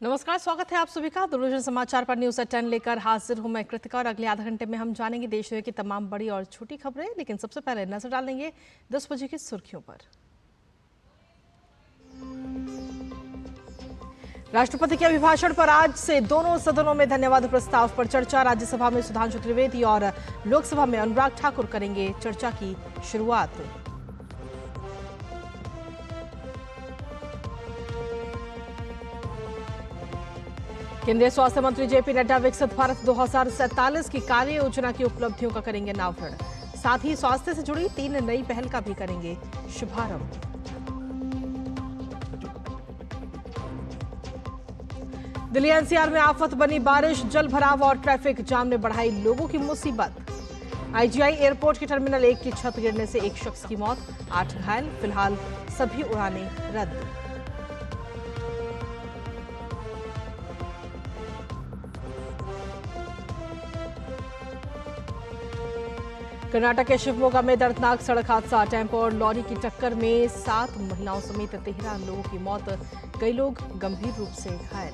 नमस्कार, स्वागत है आप सभी का दूरदर्शन समाचार पर। न्यूज एट 10 लेकर हाजिर हूं मैं कृतिका और अगले आधा घंटे में हम जानेंगे देश दुनिया की तमाम बड़ी और छोटी खबरें। लेकिन सबसे पहले नजर डालेंगे 10 बजे की सुर्खियों पर। राष्ट्रपति के अभिभाषण पर आज से दोनों सदनों में धन्यवाद प्रस्ताव पर चर्चा। राज्यसभा में सुधांशु त्रिवेदी और लोकसभा में अनुराग ठाकुर करेंगे चर्चा की शुरुआत। केंद्रीय स्वास्थ्य मंत्री जेपी नड्डा विकसित भारत 2047 की कार्य योजना की उपलब्धियों का करेंगे अनावरण। साथ ही स्वास्थ्य से जुड़ी 3 नई पहल का भी करेंगे शुभारंभ। दिल्ली एनसीआर में आफत बनी बारिश, जल भराव और ट्रैफिक जाम ने बढ़ाई लोगों की मुसीबत। आईजीआई एयरपोर्ट के टर्मिनल 1 की छत गिरने से एक शख्स की मौत, 8 घायल। फिलहाल सभी उड़ानें रद्द। कर्नाटक के शिवमोगा में दर्दनाक सड़क हादसा, टेम्पो और लॉरी की टक्कर में 7 महिलाओं समेत 13 लोगों की मौत, कई लोग गंभीर रूप से घायल।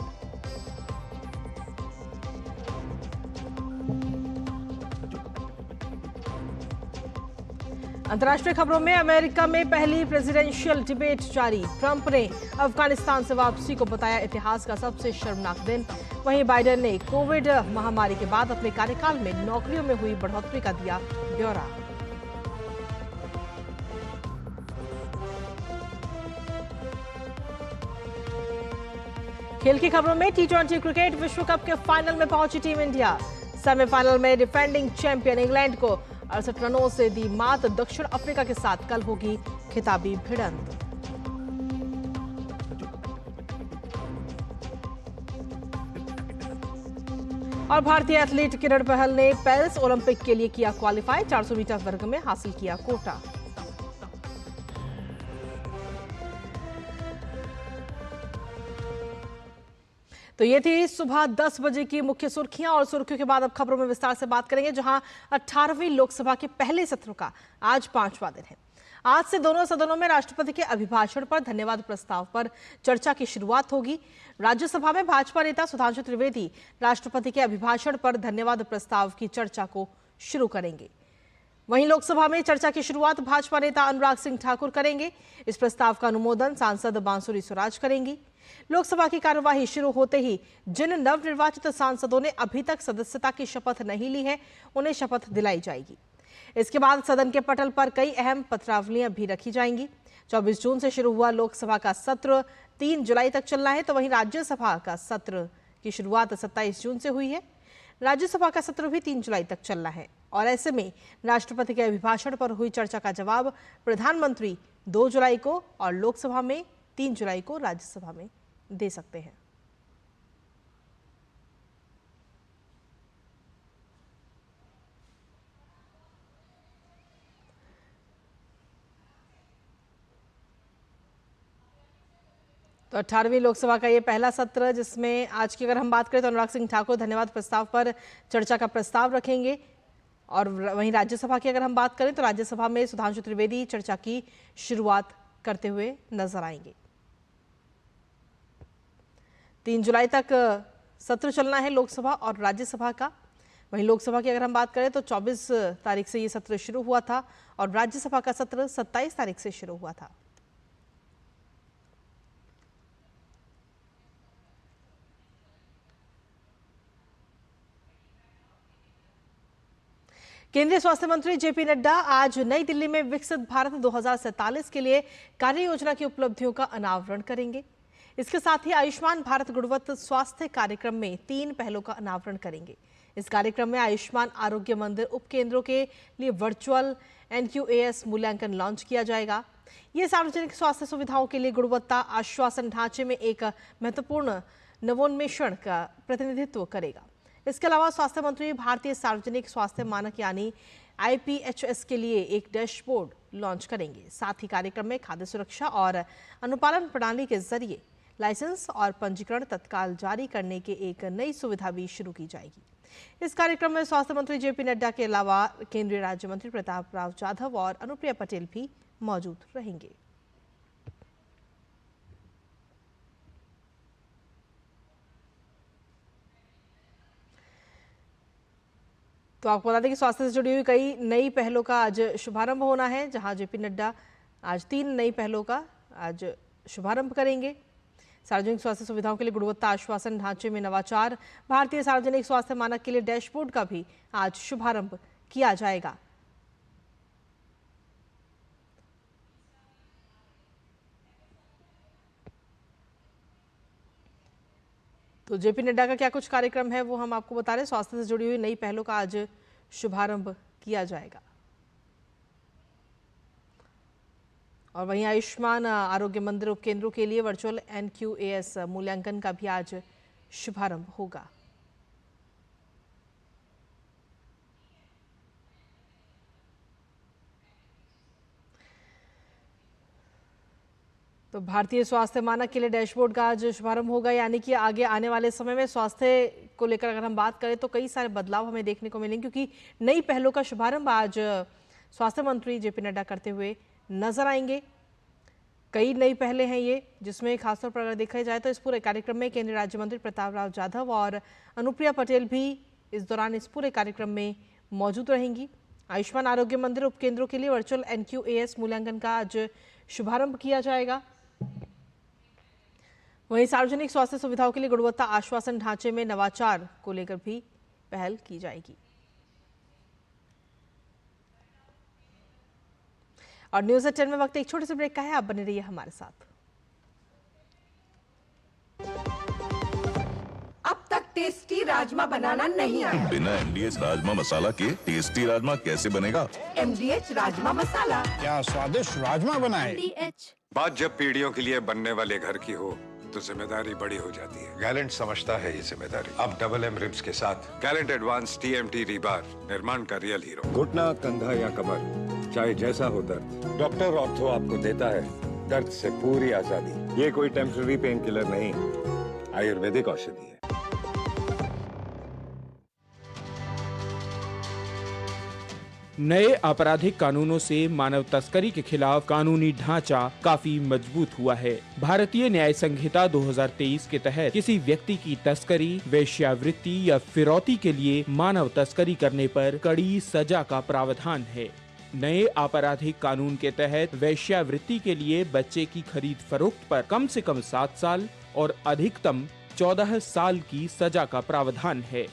अंतर्राष्ट्रीय खबरों में अमेरिका में पहली प्रेसिडेंशियल डिबेट जारी। ट्रंप ने अफगानिस्तान से वापसी को बताया इतिहास का सबसे शर्मनाक दिन। वहीं बाइडेन ने कोविड महामारी के बाद अपने कार्यकाल में नौकरियों में हुई बढ़ोतरी का दिया ब्यौरा। खेल की खबरों में टी20 क्रिकेट विश्व कप के फाइनल में पहुंची टीम इंडिया। सेमीफाइनल में डिफेंडिंग चैंपियन इंग्लैंड को 68 रनों से दी मात। दक्षिण अफ्रीका के साथ कल होगी खिताबी भिड़ंत। और भारतीय एथलीट किरण पहल ने पेरिस ओलंपिक के लिए किया क्वालिफाई। 400 मीटर वर्ग में हासिल किया कोटा। तो ये थी सुबह 10 बजे की मुख्य सुर्खियां, और सुर्खियों के बाद अब खबरों में विस्तार से बात करेंगे, जहां 18वीं लोकसभा के पहले सत्र का आज 5वां दिन है। आज से दोनों सदनों में राष्ट्रपति के अभिभाषण पर धन्यवाद प्रस्ताव पर चर्चा की शुरुआत होगी। राज्यसभा में भाजपा नेता सुधांशु त्रिवेदी राष्ट्रपति के अभिभाषण पर धन्यवाद प्रस्ताव की चर्चा को शुरू करेंगे। वहीं लोकसभा में चर्चा की शुरुआत भाजपा नेता अनुराग सिंह ठाकुर करेंगे। इस प्रस्ताव का अनुमोदन सांसद बांसुरी स्वराज करेंगी। लोकसभा की कार्यवाही शुरू होते ही जिन नवनिर्वाचित सांसदों ने अभी तक सदस्यता की शपथ नहीं ली है, उन्हें शपथ दिलाई जाएगी। इसके बाद सदन के पटल पर कई अहम पत्रावलियां भी रखी जाएंगी। 24 जून से शुरू हुआ लोकसभा का सत्र 3 जुलाई तक चलना है, तो वहीं राज्यसभा का सत्र की शुरुआत 27 जून से हुई है। राज्यसभा का सत्र भी 3 जुलाई तक चलना है, और ऐसे में राष्ट्रपति के अभिभाषण पर हुई चर्चा का जवाब प्रधानमंत्री 2 जुलाई को और लोकसभा में 3 जुलाई को राज्यसभा में दे सकते हैं। तो 18वीं लोकसभा का ये पहला सत्र, जिसमें आज की अगर हम बात करें तो अनुराग सिंह ठाकुर धन्यवाद प्रस्ताव पर चर्चा का प्रस्ताव रखेंगे। और वहीं राज्यसभा की अगर हम बात करें तो राज्यसभा में सुधांशु त्रिवेदी चर्चा की शुरुआत करते हुए नजर आएंगे। 3 जुलाई तक सत्र चलना है लोकसभा और राज्यसभा का। वहीं लोकसभा की अगर हम बात करें तो 24 तारीख से ये सत्र शुरू हुआ था, और राज्यसभा का सत्र 27 तारीख से शुरू हुआ था। केंद्रीय स्वास्थ्य मंत्री जेपी नड्डा आज नई दिल्ली में विकसित भारत 2047 के लिए कार्य योजना की उपलब्धियों का अनावरण करेंगे। इसके साथ ही आयुष्मान भारत गुणवत्ता स्वास्थ्य कार्यक्रम में 3 पहलों का अनावरण करेंगे। इस कार्यक्रम में आयुष्मान आरोग्य मंदिर उपकेंद्रों के लिए वर्चुअल NQAS मूल्यांकन लॉन्च किया जाएगा। ये सार्वजनिक स्वास्थ्य सुविधाओं के लिए गुणवत्ता आश्वासन ढांचे में एक महत्वपूर्ण नवोन्मेषण का प्रतिनिधित्व करेगा। इसके अलावा स्वास्थ्य मंत्री भारतीय सार्वजनिक स्वास्थ्य मानक यानी IPHS के लिए एक डैशबोर्ड लॉन्च करेंगे। साथ ही कार्यक्रम में खाद्य सुरक्षा और अनुपालन प्रणाली के जरिए लाइसेंस और पंजीकरण तत्काल जारी करने की एक नई सुविधा भी शुरू की जाएगी। इस कार्यक्रम में स्वास्थ्य मंत्री जेपी नड्डा के अलावा केंद्रीय राज्य मंत्री प्रताप राव जाधव और अनुप्रिया पटेल भी मौजूद रहेंगे। तो आपको बता दें कि स्वास्थ्य से जुड़ी हुई कई नई पहलों का आज शुभारंभ होना है, जहां जेपी नड्डा आज 3 नई पहलों का आज शुभारंभ करेंगे। सार्वजनिक स्वास्थ्य सुविधाओं के लिए गुणवत्ता आश्वासन ढांचे में नवाचार, भारतीय सार्वजनिक स्वास्थ्य मानक के लिए डैशबोर्ड का भी आज शुभारंभ किया जाएगा। तो जेपी नड्डा का क्या कुछ कार्यक्रम है वो हम आपको बता रहे हैं। स्वास्थ्य से जुड़ी हुई नई पहलों का आज शुभारंभ किया जाएगा। और वहीं आयुष्मान आरोग्य मंदिर उपकेंद्रों के लिए वर्चुअल NQAS मूल्यांकन का भी आज शुभारंभ होगा। तो भारतीय स्वास्थ्य मानक के लिए डैशबोर्ड का आज शुभारंभ होगा, यानी कि आगे आने वाले समय में स्वास्थ्य को लेकर अगर हम बात करें तो कई सारे बदलाव हमें देखने को मिलेंगे, क्योंकि नई पहलों का शुभारंभ आज स्वास्थ्य मंत्री जेपी नड्डा करते हुए नजर आएंगे। कई नई पहलें हैं ये, जिसमें खासतौर पर अगर देखा जाए तो इस पूरे कार्यक्रम में केंद्रीय राज्य मंत्री प्रताप राव जाधव और अनुप्रिया पटेल भी इस दौरान इस पूरे कार्यक्रम में मौजूद रहेंगी। आयुष्मान आरोग्य मंदिर उपकेंद्रों के लिए वर्चुअल NQAS मूल्यांकन का आज शुभारंभ किया जाएगा। वहीं सार्वजनिक स्वास्थ्य सुविधाओं के लिए गुणवत्ता आश्वासन ढांचे में नवाचार को लेकर भी पहल की जाएगी। और न्यूज़ एट 10 में वक्त एक छोटे से ब्रेक का है, आप बने रहिए हमारे साथ। अब तक टेस्टी राजमा बनाना नहीं आया। बिना MDH राजमा मसाला के टेस्टी राजमा कैसे बनेगा? MDH राजमा मसाला। क्या स्वादिष्ट राजमा बनाए। बात जब पीढ़ियों के लिए बनने वाले घर की हो तो जिम्मेदारी बड़ी हो जाती है। गैलेंट समझता है ये जिम्मेदारी। अब डबल M रिब्स के साथ गैलेंट एडवांस TMT रीबार निर्माण का रियल हीरो। घुटना, कंधा या कमर, चाहे जैसा हो दर्द, डॉक्टर ऑर्थो आपको देता है दर्द से पूरी आजादी। ये कोई टेम्पररी पेन किलर नहीं, आयुर्वेदिक औषधि है। नए आपराधिक कानूनों से मानव तस्करी के खिलाफ कानूनी ढांचा काफी मजबूत हुआ है। भारतीय न्याय संहिता 2023 के तहत किसी व्यक्ति की तस्करी, वेश्यावृत्ति या फिरौती के लिए मानव तस्करी करने पर कड़ी सजा का प्रावधान है। नए आपराधिक कानून के तहत वेश्यावृत्ति के लिए बच्चे की खरीद फरोख्त पर कम से कम 7 साल और अधिकतम 14 साल की सजा का प्रावधान है।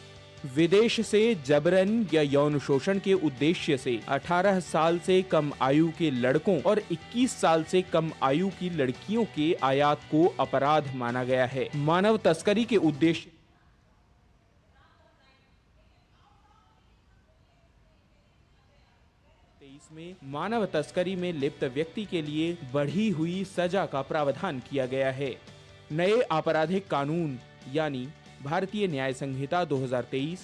विदेश से जबरन या यौन शोषण के उद्देश्य से 18 साल से कम आयु के लड़कों और 21 साल से कम आयु की लड़कियों के आयात को अपराध माना गया है। मानव तस्करी के उद्देश्य में मानव तस्करी में लिप्त व्यक्ति के लिए बढ़ी हुई सजा का प्रावधान किया गया है। नए आपराधिक कानून यानी भारतीय न्याय संहिता 2023,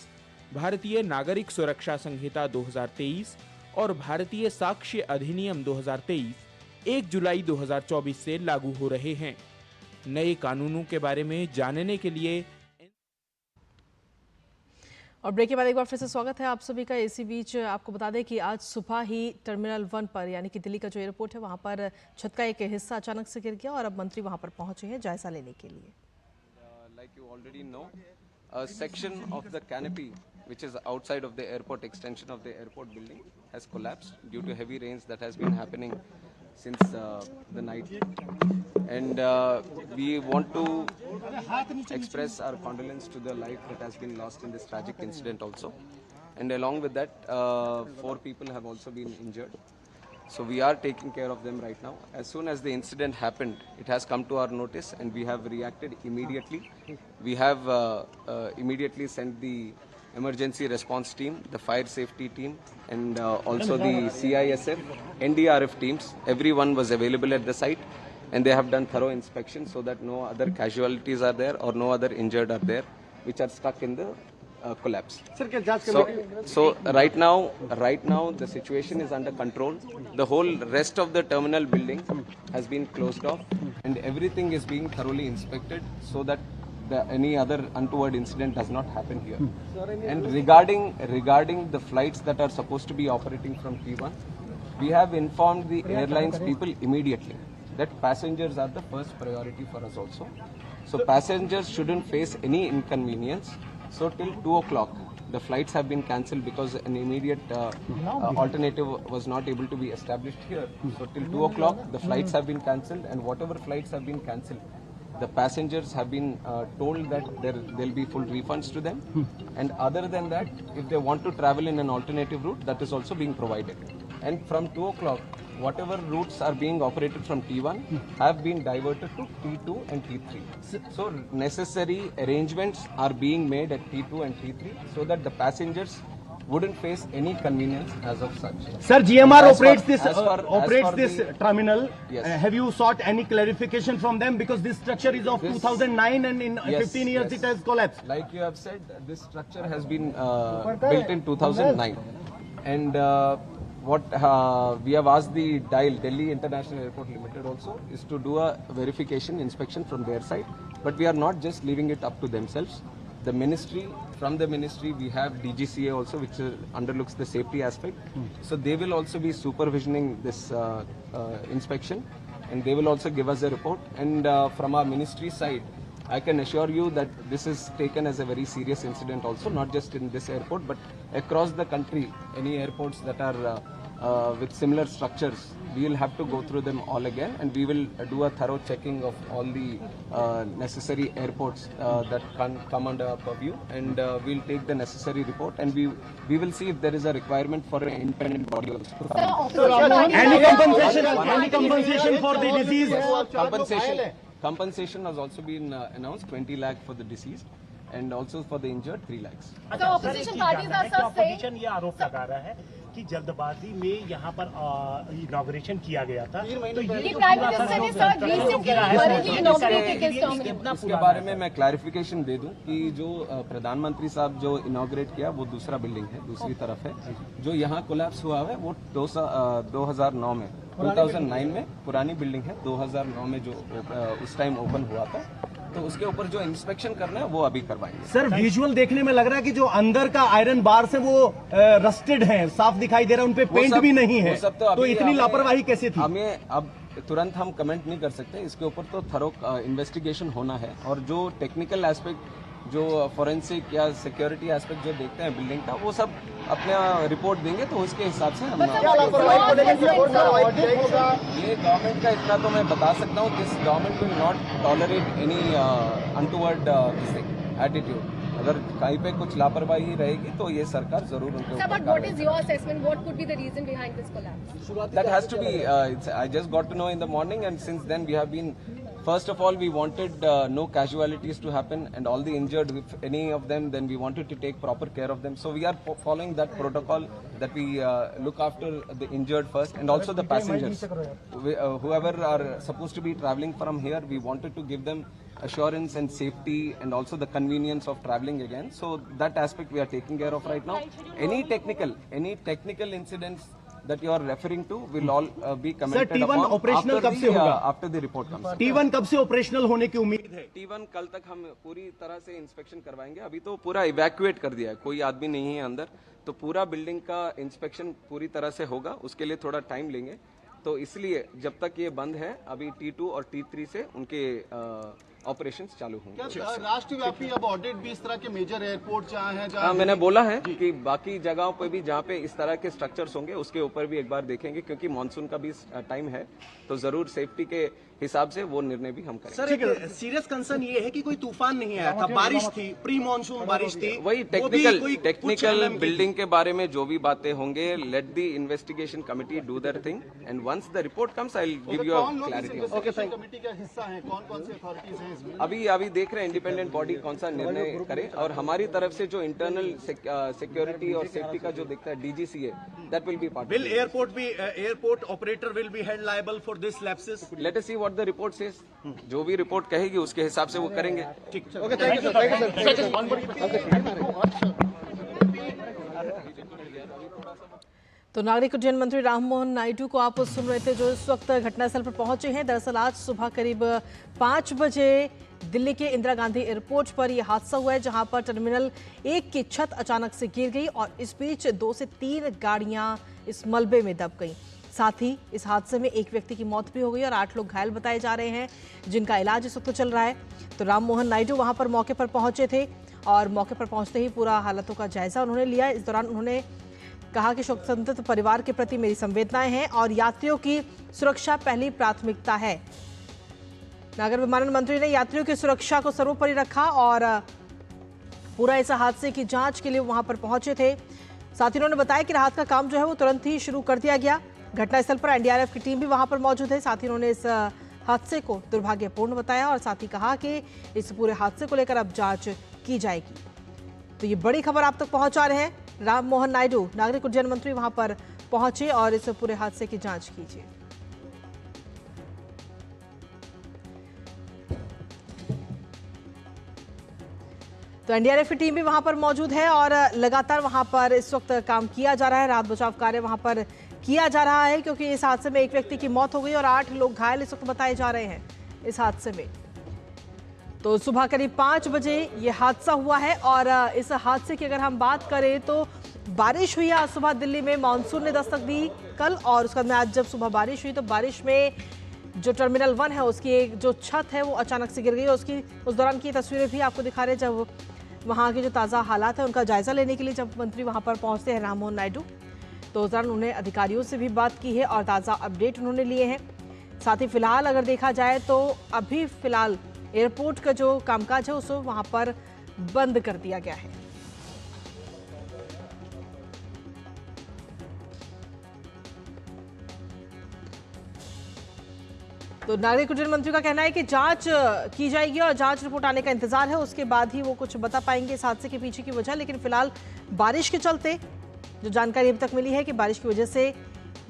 भारतीय नागरिक सुरक्षा संहिता 2023 और भारतीय साक्ष्य अधिनियम 2023 1 जुलाई 2024 से लागू हो रहे हैं। नए कानूनों के बारे में जानने के लिए और ब्रेक के बाद एक बार फिर से स्वागत है आप सभी का। इसी बीच आपको बता दें कि आज सुबह ही टर्मिनल 1 पर, यानी कि दिल्ली का जो एयरपोर्ट है, वहां पर छत का एक हिस्सा अचानक से गिर गया और अब मंत्री वहां पर पहुंचे हैं जायजा लेने के लिए। Like you already know, a section of the canopy which is outside of the airport extension of the airport building has collapsed due to heavy rains that has been happening since the night, and we want to express our condolence to the life that has been lost in this tragic incident also, and along with that 4 people have also been injured. So we are taking care of them right now. As soon as the incident happened, it has come to our notice and we have reacted immediately. We have immediately sent the emergency response team, the fire safety team, and also the CISF, NDRF teams. Everyone was available at the site and they have done thorough inspection so that no other casualties are there or no other injured are there which are stuck in the collapse. So right now the situation is under control. The whole rest of the terminal building has been closed off and everything is being thoroughly inspected so that any other untoward incident does not happen here. And regarding the flights that are supposed to be operating from T1, we have informed the airlines people immediately that passengers are the first priority for us also. So passengers shouldn't face any inconvenience So till 2 o'clock, the flights have been cancelled because an immediate alternative was not able to be established here. So till 2 o'clock, the flights have been cancelled, and whatever flights have been cancelled, the passengers have been told that there'll be full refunds to them. And other than that, if they want to travel in an alternative route, that is also being provided. And from 2 o'clock, whatever routes are being operated from T1 have been diverted to T2 and T3. So necessary arrangements are being made at T2 and T3 so that the passengers wouldn't face any convenience as of such. Sir, GMR As operates far- this the- terminal. Yes. Have you sought any clarification from them, because this structure is of This- 2009 and in Yes, 15 years yes. it has collapsed? Like you have said, this structure has been built in 2009, and what we have asked the DIAL, Delhi International Airport Limited, also is to do a verification inspection from their side. But we are not just leaving it up to themselves. The ministry, from the ministry, we have DGCA also, which underlooks the safety aspect. So they will also be supervisioning this inspection, and they will also give us a report. And from our ministry side, I can assure you that this is taken as a very serious incident also, not just in this airport, but across the country, any airports that are with similar structures, we will have to go through them all again, and we will do a thorough checking of all the necessary airports that can come under our purview, and we'll take the necessary report, and we will see if there is a requirement for an independent body also. Any compensation for the disease? Compensation has also been announced, 20 lakh for the deceased, and also for the injured 3 lakhs. So opposition parties are saying opposition ये आरोप लगा रहा है कि जल्दबाजी में यहाँ पर इनॉग्रेशन किया गया था। तो ये प्राइम मिनिस्टर ने sir recently inaugurated this terminal. इसके बारे में मैं क्लैरिफिकेशन दे दूं कि जो प्रधानमंत्री साहब जो इनॉग्रेट किया वो दूसरा बिल्डिंग है, दूसरी तरफ है। जो यहाँ कोलैप्स हुआ है वो 2009 में 2009 में पुरानी बिल्डिंग है, 2009 में जो उस टाइम ओपन हुआ था, तो उसके ऊपर जो इंस्पेक्शन करना है वो अभी करवाएंगे। सर, विजुअल देखने में लग रहा है कि जो अंदर का आयरन बार से वो रस्टेड हैं, साफ दिखाई दे रहा है, उन पे पेंट भी नहीं है, तो इतनी लापरवाही कैसे थी? हमें अब तुरंत हम कमेंट नहीं कर सकते, इसके ऊपर तो थरो इन्वेस्टिगेशन होना है, और जो टेक्निकल एस्पेक्ट, जो फॉरेंसिक या सिक्योरिटी एस्पेक्ट जो देखते हैं बिल्डिंग का, वो सब अपना रिपोर्ट देंगे, तो उसके हिसाब से हम ये गवर्नमेंट का इतना तो मैं बता सकता हूँ, this government will not tolerate any untoward attitude. अगर कहीं पे कुछ लापरवाही रहेगी तो ये सरकार जरूर उनके ऊपर But what is your assessment? What could be the reason behind this collapse? That has to be. I just got to know in the morning, and since then we have been. First of all, we wanted no casualties to happen, and all the injured, if any of them, then we wanted to take proper care of them. So we are following that protocol, that we look after the injured first, and also the passengers. Whoever are supposed to be traveling from here, we wanted to give them assurance and safety, and also the convenience of traveling again. So that aspect we are taking care of right now. Any technical incidents that you are referring to will all be commented T1 upon operational कब से होगा? after the report comes. T1 कब से operational होने की उम्मीद है? T1 कल तक हम पूरी तरह से इंस्पेक्शन करवाएंगे। अभी तो पूरा इवैक्यूएट कर दिया है, कोई आदमी नहीं है अंदर, तो पूरा बिल्डिंग का इंस्पेक्शन पूरी तरह से होगा, उसके लिए थोड़ा टाइम लेंगे। तो इसलिए जब तक ये बंद है, अभी T2 और T3 से उनके ऑपरेशंस चालू होंगे। राष्ट्रव्यापी अब ऑडिट भी इस तरह के मेजर एयरपोर्ट जहाँ हैं, हाँ, मैंने बोला है कि बाकी जगहों पे भी जहाँ पे इस तरह के स्ट्रक्चर्स होंगे उसके ऊपर भी एक बार देखेंगे, क्योंकि मानसून का भी टाइम है, तो जरूर सेफ्टी के हिसाब से वो निर्णय भी हम करेंगे। सर, एक सीरियस कंसर्न ये है कि कोई तूफान नहीं आया था, बारिश थी, प्री मानसून बारिश थी। वही टेक्निकल बिल्डिंग के बारे में जो भी बातें होंगे, let the investigation committee do their thing, and once the report comes I will give you a clarity. Committee का हिस्सा है, कौन सी अथॉरिटीज हैं इसमें? अभी देख रहे हैं इंडिपेंडेंट बॉडी कौन सा निर्णय करे, और हमारी तरफ से जो इंटरनल सिक्योरिटी और सेफ्टी का जो देखता है DGCA, that will be part. Will airport operator will be held liable for this lapses? Let us see what the report says. जो भी रिपोर्ट कहेगी उसके हिसाब से वो करेंगे। ठीक, ओके, थैंक यू सर। तो नागरिक उड्डयन मंत्री राममोहन नायडू को आप सुन रहे थे, जो इस वक्त घटनास्थल पर पहुंचे हैं। दरअसल आज सुबह करीब 5 बजे दिल्ली के इंदिरा गांधी एयरपोर्ट पर यह हादसा हुआ है, जहां पर टर्मिनल 1 की छत अचानक से गिर गई और इस बीच 2 से 3 गाड़ियां इस मलबे में दब गईं। साथ ही इस हादसे में एक व्यक्ति की मौत भी हो गई और 8 लोग घायल बताए जा रहे हैं, जिनका इलाज इस वक्त चल रहा है। तो राममोहन नायडू वहां पर मौके पर पहुंचे थे और मौके पर पहुंचते ही पूरा हालातों का जायजा उन्होंने लिया। इस दौरान उन्होंने कहा कि शोक संतप्त परिवार के प्रति मेरी संवेदनाएं हैं और यात्रियों की सुरक्षा पहली प्राथमिकता है। नागर विमानन मंत्री ने यात्रियों की सुरक्षा को सर्वोपरि रखा और पूरा इस हादसे की जांच के लिए वहां पर पहुंचे थे। साथ ही उन्होंने बताया कि राहत का काम जो है वो तुरंत ही शुरू कर दिया गया। घटनास्थल पर एनडीआरएफ की टीम भी वहां पर मौजूद है। साथ ही उन्होंने इस हादसे को दुर्भाग्यपूर्ण बताया और साथ ही कहा कि इस पूरे हादसे को लेकर अब जांच की जाएगी। तो ये बड़ी खबर आप तक पहुंचा रहे हैं। राम मोहन नायडू नागरिक उड्डयन मंत्री वहां पर पहुंचे और इस पूरे हादसे की जांच कीजिए। तो एनडीआरएफ की टीम भी वहां पर मौजूद है और लगातार वहां पर इस वक्त काम किया जा रहा है। राहत बचाव कार्य वहां पर किया जा रहा है क्योंकि इस हादसे में एक व्यक्ति की मौत हो गई और 8 लोग घायल इस वक्त बताए जा रहे हैं इस हादसे में। तो सुबह करीब 5 बजे ये हादसा हुआ है और इस हादसे की अगर हम बात करें तो बारिश हुई। आज सुबह दिल्ली में मानसून ने दस्तक दी कल और उसके बाद में आज जब सुबह बारिश हुई तो बारिश में जो टर्मिनल 1 है उसकी एक जो छत है वो अचानक से गिर गई। उसकी उस दौरान की तस्वीरें भी आपको दिखा रहे हैं जब वहाँ के जो ताज़ा हालात है उनका जायजा लेने के लिए जब मंत्री वहाँ पर पहुँचते हैं राम मोहन नायडू, तो उस दौरान उन्होंने अधिकारियों से भी बात की है और ताज़ा अपडेट उन्होंने लिए हैं। साथ ही फिलहाल अगर देखा जाए तो अभी फिलहाल एयरपोर्ट का जो कामकाज है उसको वहाँ पर बंद कर दिया गया है। तो नागरिक उड्डयन मंत्री का कहना है कि जांच की जाएगी और जांच रिपोर्ट आने का इंतजार है, उसके बाद ही वो कुछ बता पाएंगे इस हादसे के पीछे की वजह। लेकिन फिलहाल बारिश के चलते जो जानकारी अभी तक मिली है कि बारिश की वजह से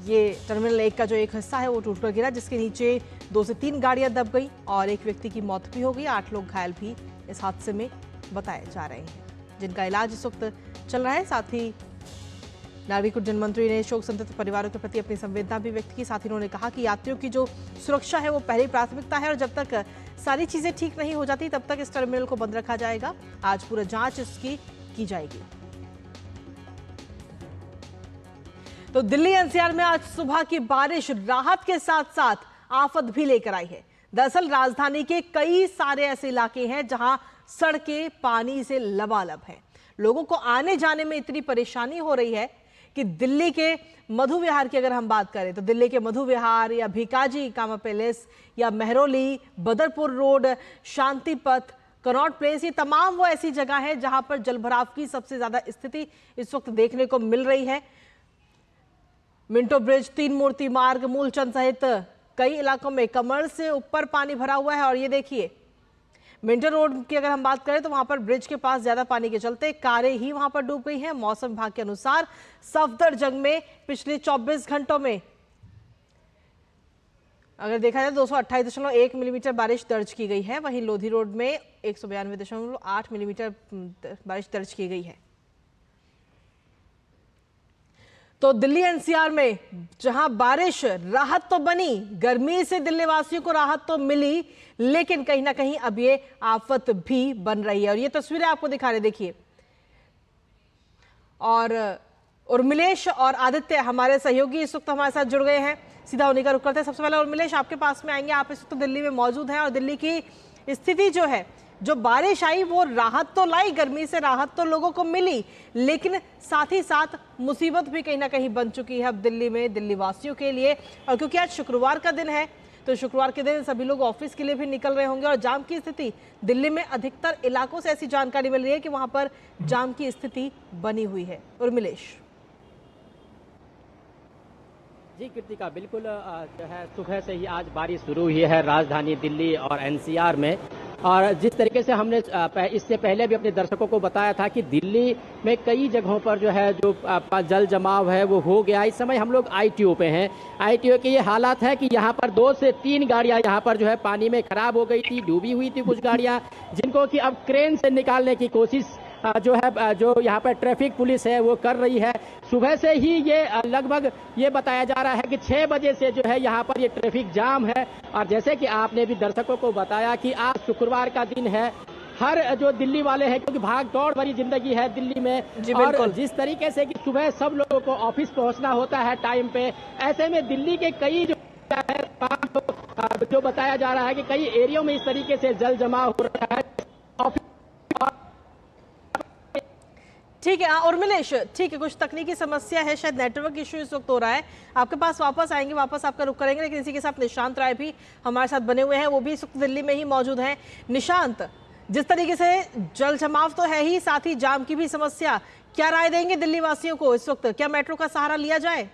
ये टर्मिनल 1 का जो एक हिस्सा है वो टूटकर गिरा जिसके नीचे 2 से 3 गाड़ियां दब गई और एक व्यक्ति की मौत भी हो गई। 8 लोग घायल भी इस हादसे में बताए जा रहे हैं जिनका इलाज इस वक्त चल रहा है। साथ ही नागरिक उड्डयन मंत्री ने शोक संतप्त परिवारों के प्रति अपनी संवेदना भी व्यक्त की। साथ ही उन्होंने कहा कि यात्रियों की जो सुरक्षा है वो पहली प्राथमिकता है और जब तक सारी चीजें ठीक नहीं हो जाती तब तक इस टर्मिनल को बंद रखा जाएगा। आज पूरा जांच इसकी की जाएगी। तो दिल्ली एनसीआर में आज सुबह की बारिश राहत के साथ साथ आफत भी लेकर आई है। दरअसल राजधानी के कई सारे ऐसे इलाके हैं जहां सड़कें पानी से लबालब हैं। लोगों को आने जाने में इतनी परेशानी हो रही है कि दिल्ली के मधु विहार की अगर हम बात करें तो दिल्ली के मधु विहार या भिकाजी कामा पैलेस या मेहरौली, बदरपुर रोड, शांति पथ, कनॉट प्लेस, ये तमाम वो ऐसी जगह है जहां पर जलभराव की सबसे ज्यादा स्थिति इस वक्त देखने को मिल रही है। मिंटो ब्रिज, 3 मूर्ति मार्ग, मूलचंद सहित कई इलाकों में कमर से ऊपर पानी भरा हुआ है और ये देखिए मिंटो रोड की अगर हम बात करें तो वहां पर ब्रिज के पास ज्यादा पानी के चलते कारें ही वहां पर डूब गई हैं। मौसम विभाग के अनुसार सफदरजंग में पिछले 24 घंटों में अगर देखा जाए 228.1 मिलीमीटर बारिश दर्ज की गई है। वहीं लोधी रोड में 192.8 मिलीमीटर बारिश दर्ज की गई है। तो दिल्ली एनसीआर में जहां बारिश राहत तो बनी, गर्मी से दिल्ली वासियों को राहत तो मिली, लेकिन कहीं ना कहीं अब ये आफत भी बन रही है और ये तस्वीरें आपको दिखा रहे देखिए। और उर्मिलेश और आदित्य हमारे सहयोगी इस वक्त हमारे साथ जुड़ गए हैं, सीधा उन्हीं का रुख करते हैं। सबसे पहले उर्मिलेश आपके पास में आएंगे, आप इस वक्त दिल्ली में मौजूद हैं और दिल्ली की स्थिति जो है, जो बारिश आई वो राहत तो लाई, गर्मी से राहत तो लोगों को मिली, लेकिन साथ ही साथ मुसीबत भी कहीं ना कहीं बन चुकी है अब दिल्ली में दिल्ली वासियों के लिए। और क्योंकि आज शुक्रवार का दिन है तो शुक्रवार के दिन सभी लोग ऑफिस के लिए भी निकल रहे होंगे और जाम की स्थिति दिल्ली में अधिकतर इलाकों से ऐसी जानकारी मिल रही है कि वहां पर जाम की स्थिति बनी हुई है। उर्मिलेश जी कृतिका, बिल्कुल जो है सुबह से ही आज बारिश शुरू हुई है राजधानी दिल्ली और एनसीआर में। और जिस तरीके से हमने इससे पहले भी अपने दर्शकों को बताया था कि दिल्ली में कई जगहों पर जो है जो जल जमाव है वो हो गया। इस समय हम लोग आईटीओ पे हैं। आईटीओ के ये हालात है कि यहाँ पर 2 से 3 गाड़ियाँ यहाँ पर जो है पानी में खराब हो गई थी, डूबी हुई थी कुछ गाड़ियाँ, जिनको कि अब क्रेन से निकालने की कोशिश जो है जो यहाँ पर ट्रैफिक पुलिस है वो कर रही है। सुबह से ही ये लगभग ये बताया जा रहा है कि 6 बजे से जो है यहाँ पर ये ट्रैफिक जाम है। और जैसे कि आपने भी दर्शकों को बताया कि आज शुक्रवार का दिन है, हर जो दिल्ली वाले हैं क्योंकि भाग दौड़ भरी जिंदगी है दिल्ली में, और जिस तरीके से कि सुबह सब लोगों को ऑफिस पहुंचना होता है टाइम पे, ऐसे में दिल्ली के कई जो बताया जा रहा है कि कई एरियो में इस तरीके से जल जमाव हो रहा है। ठीक है उर्मिलेश, ठीक है, कुछ तकनीकी समस्या है, शायद नेटवर्क इशू इस वक्त हो रहा है। आपके पास वापस आएंगे, वापस आपका रुख करेंगे, लेकिन इसी के साथ निशांत राय भी हमारे साथ बने हुए हैं, वो भी इस वक्त दिल्ली में ही मौजूद हैं। निशांत, जिस तरीके से जल जमाव तो है ही, साथ ही जाम की भी समस्या, क्या राय देंगे दिल्ली वासियों को इस वक्त? क्या मेट्रो का सहारा लिया जाए?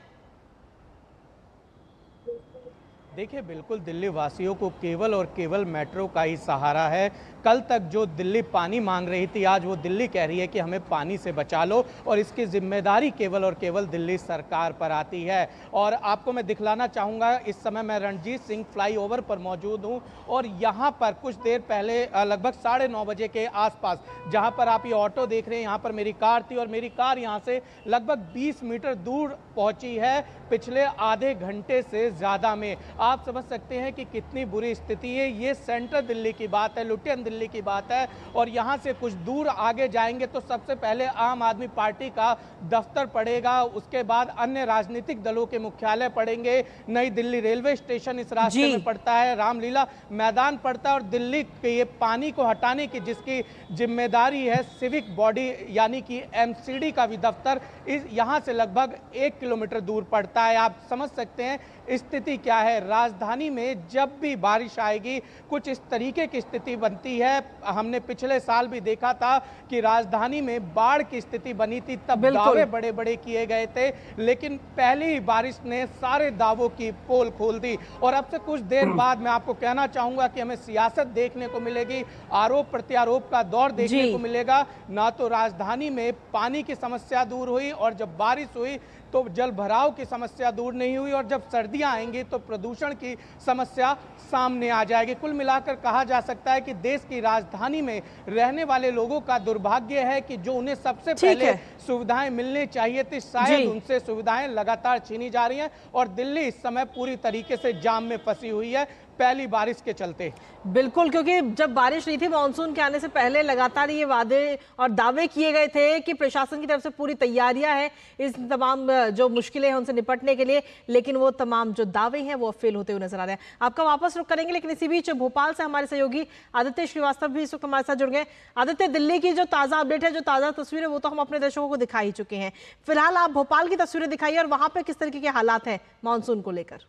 देखिए, बिल्कुल दिल्ली वासियों को केवल और केवल मेट्रो का ही सहारा है। कल तक जो दिल्ली पानी मांग रही थी, आज वो दिल्ली कह रही है कि हमें पानी से बचा लो, और इसकी जिम्मेदारी केवल और केवल दिल्ली सरकार पर आती है। और आपको मैं दिखलाना चाहूँगा, इस समय मैं रणजीत सिंह फ्लाईओवर पर मौजूद हूँ, और यहाँ पर कुछ देर पहले लगभग 9:30 बजे के आसपास, जहाँ पर आप ये ऑटो देख रहे हैं, यहाँ पर मेरी कार थी, और मेरी कार यहाँ से लगभग 20 मीटर दूर पहुँची है पिछले आधे घंटे से ज़्यादा में। आप समझ सकते हैं कि कितनी बुरी स्थिति है। ये सेंट्रल दिल्ली की बात है, लुटियन दिल्ली की बात है, और यहाँ से कुछ दूर आगे जाएंगे तो सबसे पहले आम आदमी पार्टी का दफ्तर पड़ेगा, उसके बाद अन्य राजनीतिक दलों के मुख्यालय पड़ेंगे, नई दिल्ली रेलवे स्टेशन इस रास्ते में पड़ता है, रामलीला मैदान पड़ता है, और दिल्ली के ये पानी को हटाने की जिसकी जिम्मेदारी है सिविक बॉडी यानी कि MCD का भी दफ्तर यहाँ से लगभग 1 किलोमीटर दूर पड़ता है। आप समझ सकते हैं स्थिति क्या है। राजधानी में जब भी बारिश आएगी कुछ इस तरीके की स्थिति बनती है। हमने पिछले साल भी देखा था कि राजधानी में बाढ़ की स्थिति बनी थी, तब दावे बड़े बड़े किए गए थे, लेकिन पहली ही बारिश ने सारे दावों की पोल खोल दी। और अब से कुछ देर बाद मैं आपको कहना चाहूंगा कि हमें सियासत देखने को मिलेगी, आरोप प्रत्यारोप का दौर देखने को मिलेगा। ना तो राजधानी में पानी की समस्या दूर हुई, और जब बारिश हुई तो जल भराव की समस्या दूर नहीं हुई, और जब सर्दियां आएंगी तो प्रदूषण की समस्या सामने आ जाएगी। कुल मिलाकर कहा जा सकता है कि देश की राजधानी में रहने वाले लोगों का दुर्भाग्य है कि जो उन्हें सबसे पहले सुविधाएं मिलनी चाहिए थी, शायद उनसे सुविधाएं लगातार छीनी जा रही हैं, और दिल्ली इस समय पूरी तरीके से जाम में फंसी हुई है पहली बारिश के चलते। बिल्कुल, क्योंकि जब बारिश नहीं थी मानसून के आने से पहले लगातार ये वादे और दावे किए गए थे कि प्रशासन की तरफ से पूरी तैयारियां हैं इस तमाम जो मुश्किलें हैं उनसे निपटने के लिए, लेकिन वो तमाम जो दावे हैं वो फेल होते हुए नजर आ रहे हैं। आपका वापस रुख करेंगे, लेकिन इसी बीच भोपाल से हमारे सहयोगी आदित्य श्रीवास्तव भी इस वक्त हमारे साथ जुड़ गए। आदित्य, दिल्ली की जो ताजा अपडेट है, जो ताजा तस्वीर है, वो तो हम अपने दर्शकों को दिखा ही चुके हैं। फिलहाल आप भोपाल की तस्वीरें दिखाइए और वहां पर किस तरीके के हालात हैं मानसून को लेकर।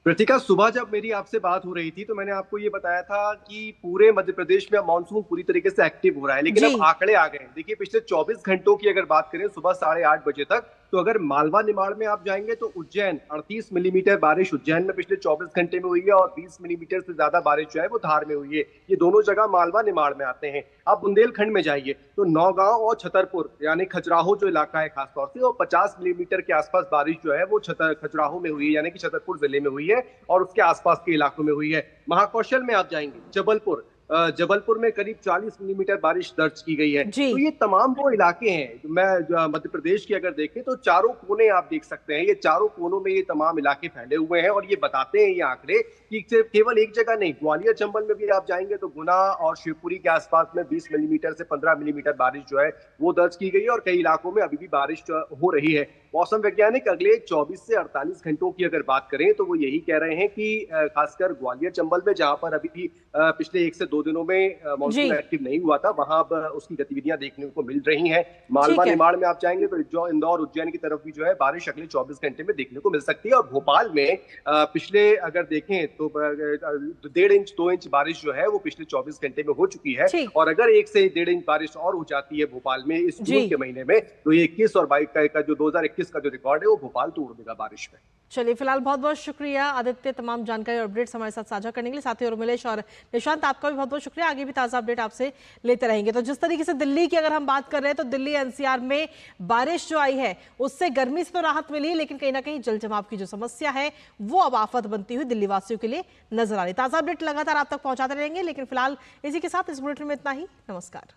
कृतिका, सुबह जब मेरी आपसे बात हो रही थी तो मैंने आपको ये बताया था कि पूरे मध्य प्रदेश में मानसून पूरी तरीके से एक्टिव हो रहा है, लेकिन अब आंकड़े आ गए हैं। देखिए, पिछले 24 घंटों की अगर बात करें सुबह 8:30 बजे तक, तो अगर मालवा निमाड़ में आप जाएंगे तो उज्जैन 38 मिलीमीटर बारिश उज्जैन में पिछले 24 घंटे में हुई है, और 20 मिलीमीटर से ज्यादा बारिश जो है वो धार में हुई है। ये दोनों जगह मालवा निमाड़ में आते हैं। आप बुंदेलखंड में जाइए तो नौगांव और छतरपुर यानी खजुराहो जो इलाका है खासतौर से, वो 50 मिलीमीटर के आसपास बारिश जो है वो खजुराहो में हुई है, यानी कि छतरपुर जिले में हुई है, और उसके आसपास के इलाकों में हुई है। महाकौशल में आप जाएंगे, जबलपुर में करीब 40 मिलीमीटर बारिश दर्ज की गई है। तो ये तमाम वो इलाके हैं मैं मध्य प्रदेश की अगर देखें तो चारों कोने आप देख सकते हैं, ये चारों कोनों में ये तमाम इलाके फैले हुए हैं, और ये बताते हैं ये आंकड़े कि केवल एक जगह नहीं, ग्वालियर चंबल में भी आप जाएंगे तो गुना और शिवपुरी के आसपास में 20 मिलीमीटर से 15 मिलीमीटर बारिश जो है वो दर्ज की गई है, और कई इलाकों में अभी भी बारिश हो रही है। मौसम वैज्ञानिक अगले 24 से 48 घंटों की अगर बात करें तो वो यही कह रहे हैं कि खासकर ग्वालियर चंबल में, जहां पर अभी भी पिछले 1 से 2 दिनों में मानसून एक्टिव नहीं हुआ था, वहां अब उसकी गतिविधियां देखने को मिल रही हैं। मालवा निमाड़ में आप जाएंगे तो जो इंदौर उज्जैन की तरफ भी जो है बारिश अगले 24 घंटे में देखने को मिल सकती है। और भोपाल में पिछले अगर देखें तो 1.5 इंच 2 इंच बारिश जो है वो पिछले 24 घंटे में हो चुकी है, और अगर 1 से 1.5 इंच बारिश और हो जाती है भोपाल में इस जून के महीने में, तो ये 21 और 22 का जो 2021 का जो रिकॉर्ड है वो भोपाल तोड़ देगा बारिश में। चलिए, फिलहाल बहुत बहुत शुक्रिया आदित्य तमाम जानकारी और अपडेट्स हमारे साथ साझा करने के लिए। साथ ही उर्मिलेश और निशांत, आपका भी बहुत बहुत शुक्रिया। आगे भी ताजा अपडेट आपसे लेते रहेंगे। तो जिस तरीके से दिल्ली की अगर हम बात कर रहे हैं तो दिल्ली NCR में बारिश जो आई है उससे गर्मी से तो राहत मिली, लेकिन कहीं ना कहीं जल जमाव की जो समस्या है वो अब आफत बनती हुई दिल्ली वासियों के लिए नजर आ रही। ताजा अपडेट लगातार आप तक पहुंचाते रहेंगे, लेकिन फिलहाल इसी के साथ इस बुलेटिन में इतना ही। नमस्कार।